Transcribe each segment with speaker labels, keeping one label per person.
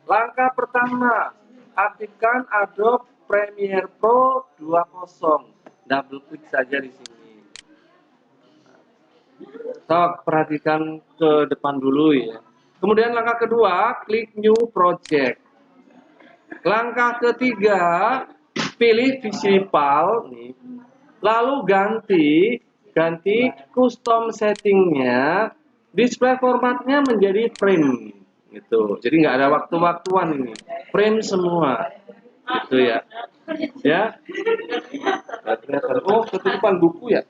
Speaker 1: Langkah pertama, aktifkan Adobe Premiere Pro 20. Double klik saja di sini. Sok, perhatikan ke depan dulu ya. Kemudian langkah kedua, klik New Project. Langkah ketiga, pilih visual nih. Lalu ganti custom settingnya, display formatnya menjadi frame gitu. Jadi nggak ada waktu-waktuan ini, frame semua gitu ya. Ya. Oh, ketutupan buku ya.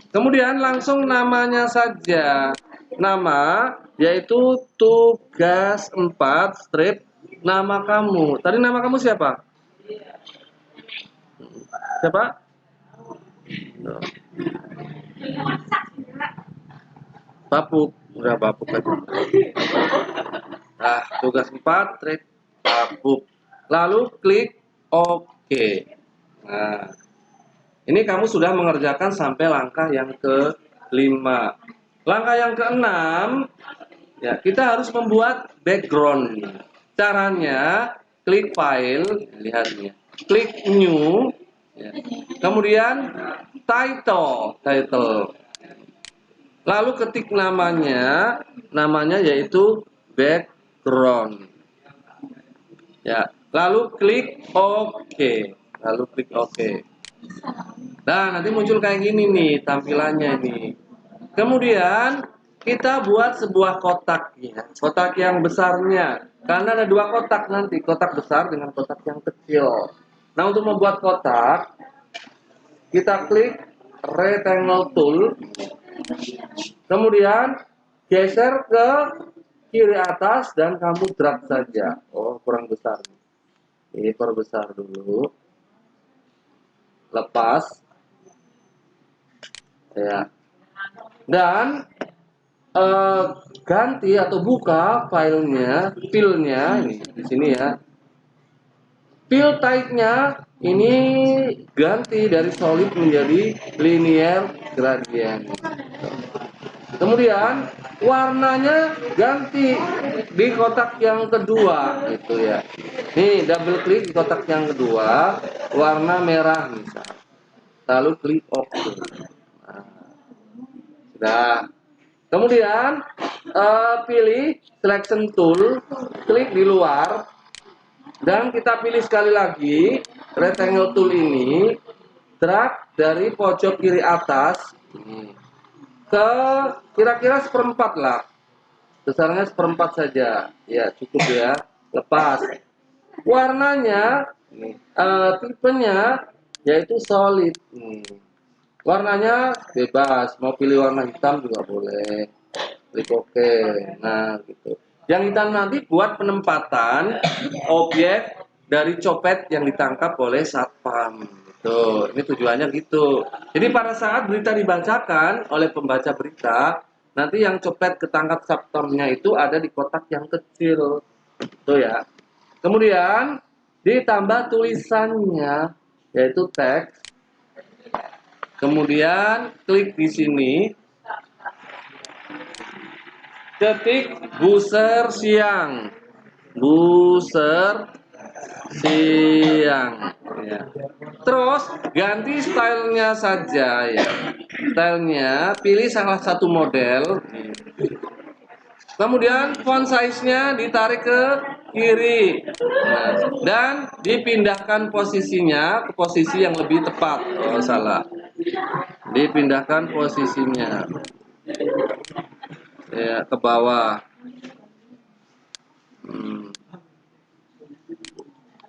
Speaker 1: Kemudian langsung namanya saja. Nama yaitu tugas 4 strip nama kamu. Tadi nama kamu siapa? Siapa? Papuk. Udah Papuk aja. Nah, tugas 4 strip Papuk. Lalu klik OK. Nah, ini kamu sudah mengerjakan sampai langkah yang ke-5. Langkah yang ke-6, ya, kita harus membuat background. Caranya, klik file, lihat ya. Klik new, ya. Kemudian title. Lalu ketik namanya yaitu background. Ya, lalu klik OK. Nah, nanti muncul kayak gini nih tampilannya nih. Kemudian kita buat sebuah kotak ya, kotak yang besarnya. Karena ada dua kotak nanti, kotak besar dengan kotak yang kecil. Nah, untuk membuat kotak, kita klik rectangle tool. Kemudian geser ke kiri atas dan kamu drag saja. Oh, kurang besar. Ini perbesar dulu. Lepas. Ya. Dan ganti atau buka filenya, ini di sini ya. Fill type-nya ini ganti dari solid menjadi linear gradient. Kemudian warnanya ganti di kotak yang kedua gitu ya. Nih, double klik di kotak yang kedua, warna merah misal. Lalu klik OK. Nah, sudah. Kemudian pilih selection tool, klik di luar, dan kita pilih sekali lagi rectangle tool ini, drag dari pojok kiri atas ke kira-kira seperempat lah, besarnya seperempat saja, ya cukup ya. Lepas warnanya, tipenya yaitu solid. Warnanya bebas, mau pilih warna hitam juga boleh. Klik OK. Nah, gitu. Yang hitam nanti buat penempatan objek dari copet yang ditangkap oleh satpam. Gitu. Ini tujuannya gitu. Jadi pada saat berita dibacakan oleh pembaca berita, nanti yang copet ketangkap satpamnya itu ada di kotak yang kecil. Itu ya. Kemudian ditambah tulisannya yaitu teks. Kemudian klik di sini, ketik buser siang, ya. Terus ganti stylenya saja ya. Stylenya pilih salah satu model. Kemudian font size-nya ditarik ke kiri, nah, dan dipindahkan posisinya ke posisi yang lebih tepat. Oh, salah. Dipindahkan posisinya ya ke bawah.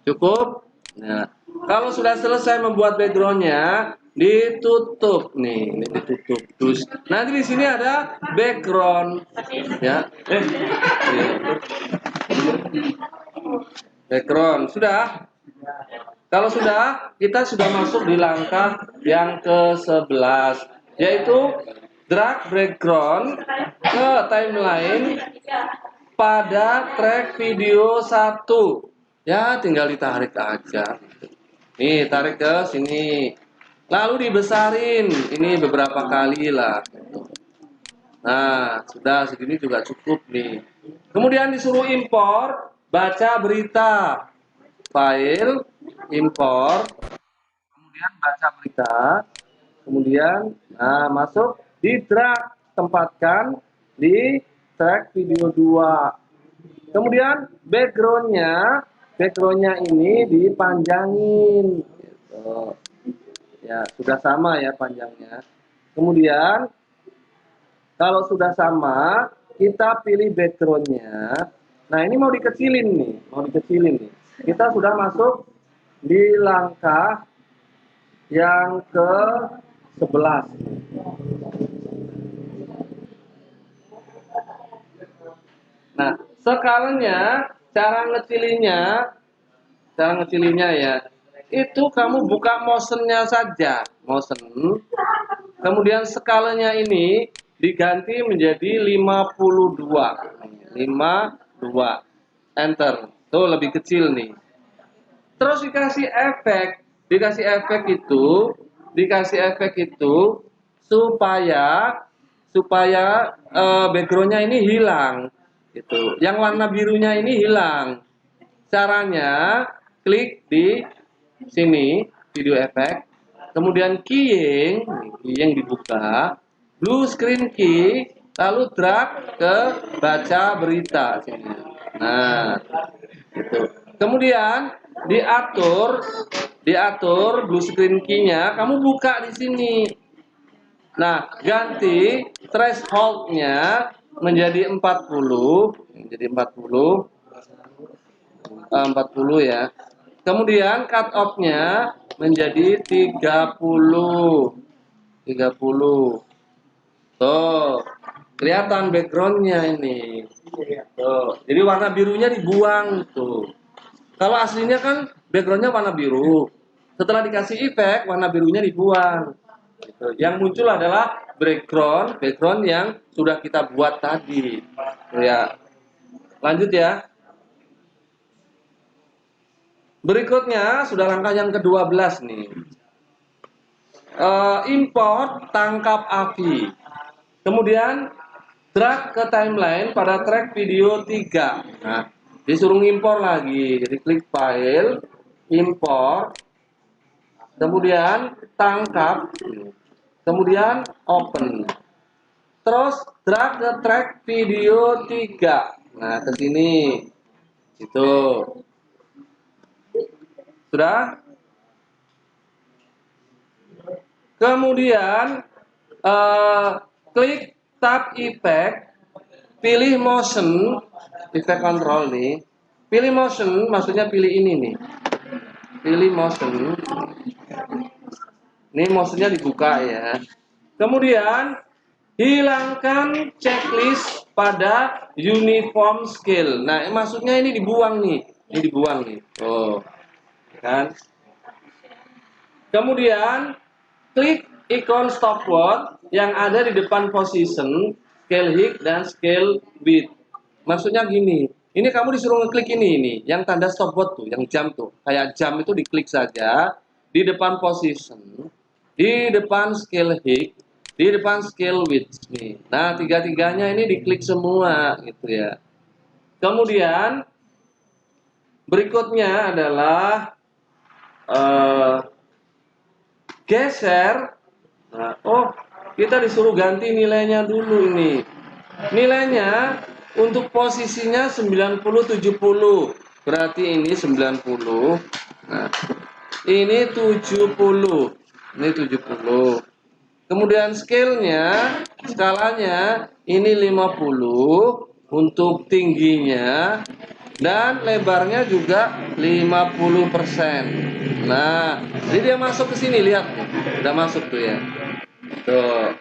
Speaker 1: Cukup. Nah, kalau sudah selesai membuat backgroundnya, ditutup nih, ini ditutup. Terus nanti di sini ada background ya. Background sudah. Kalau sudah, kita sudah masuk di langkah yang ke-11, yaitu drag background ke timeline pada track video 1. Ya, tinggal ditarik aja. Nih, tarik ke sini. Lalu dibesarin. Ini beberapa kali lah. Nah, sudah segini juga cukup nih. Kemudian disuruh import baca berita, file, import, kemudian baca berita, kemudian masuk di drag, tempatkan di track video 2. Kemudian backgroundnya ini dipanjangin gitu. Ya sudah sama ya panjangnya. Kemudian kalau sudah sama, kita pilih backgroundnya. Nah ini mau dikecilin nih, kita sudah masuk di langkah yang ke 11. Nah, skalanya, cara ngecilinnya ya, itu kamu buka motionnya saja, motion. Kemudian skalanya ini diganti menjadi 52. 52. Enter. Tuh lebih kecil nih. Terus dikasih efek itu supaya backgroundnya ini hilang gitu. Yang warna birunya ini hilang. Caranya klik di sini video efek, kemudian keying yang dibuka, blue screen key, lalu drag ke baca berita sini. Nah, itu. Kemudian diatur blue screen key-nya, kamu buka di sini. Nah, ganti threshold-nya menjadi 40, jadi 40 ya. Kemudian cut off-nya menjadi 30. Tuh, kelihatan background-nya ini. Tuh, jadi warna birunya dibuang tuh. Kalau aslinya kan background-nya warna biru. Setelah dikasih efek, warna birunya dibuang. Gitu. Yang muncul adalah background yang sudah kita buat tadi. Ya, lanjut ya. Berikutnya sudah langkah yang ke-12 nih. Import tangkap AVI. Kemudian drag ke timeline pada track video 3. Nah, disuruh impor lagi. Jadi klik file, import, kemudian tangkap, kemudian open. Terus drag ke track video 3. Nah, ke sini. Itu. Sudah? Kemudian klik tab effect, pilih motion, effect control nih. Pilih motion, maksudnya pilih ini nih. Pilih motion. Ini motionnya dibuka ya. Kemudian hilangkan checklist pada uniform scale. Nah, maksudnya ini dibuang nih. Ini dibuang nih. Oh, kan? Kemudian klik ikon stopwatch yang ada di depan position, scale height dan scale width. Maksudnya gini, ini kamu disuruh ngeklik ini, yang tanda stopwatch tuh, yang jam tuh, kayak jam itu diklik saja di depan position, di depan scale height, di depan scale width nih. Nah, tiga-tiganya ini diklik semua gitu ya. Kemudian berikutnya adalah geser. Nah, kita disuruh ganti nilainya dulu ini. Nilainya untuk posisinya 90-70. Berarti ini 90. Nah, ini 70. Ini 70. Kemudian skalanya ini 50 untuk tingginya dan lebarnya juga 50%. Nah, jadi dia masuk ke sini, lihat nih. Udah masuk tuh ya. Tuh.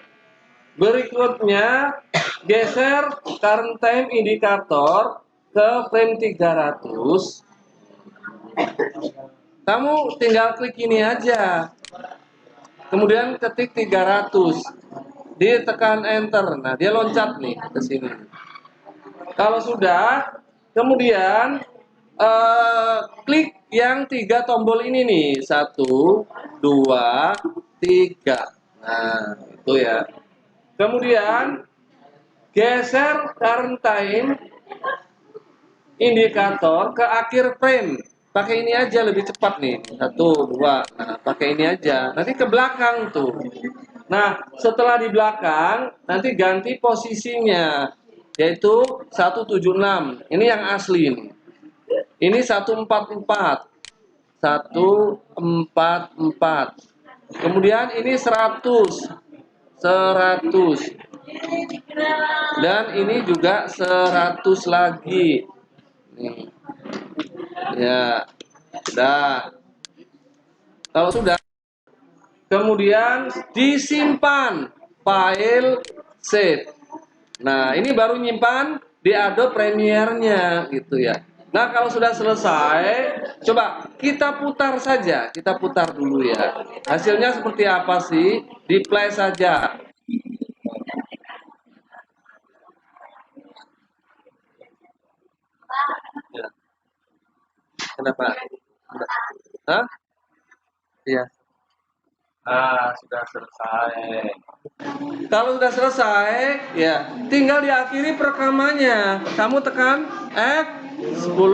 Speaker 1: Berikutnya geser current time indikator ke frame 300. Kamu tinggal klik ini aja. Kemudian ketik 300. Ditekan enter. Nah, dia loncat nih ke sini. Kalau sudah, kemudian klik yang 3 tombol ini nih, 1, 2, 3. Nah, itu ya. Kemudian geser current time indikator ke akhir frame. Pakai ini aja lebih cepat nih. 1, 2. Nah, pakai ini aja. Nanti ke belakang tuh. Nah, setelah di belakang, nanti ganti posisinya. Yaitu 176. Ini yang asli nih. Ini 144. 144. Kemudian ini 100. 100. Dan ini juga 100 lagi. Nih. Ya. Sudah. Kalau sudah, kemudian disimpan file save. Nah, ini baru nyimpan di Adobe Premiere-nya gitu ya. Nah, kalau sudah selesai, coba kita putar saja. Kita putar dulu ya. Hasilnya seperti apa sih? Di play saja. Ya. Kenapa? Hah? Iya. Sudah selesai. Kalau sudah selesai, ya tinggal diakhiri perekamannya. Kamu tekan F10.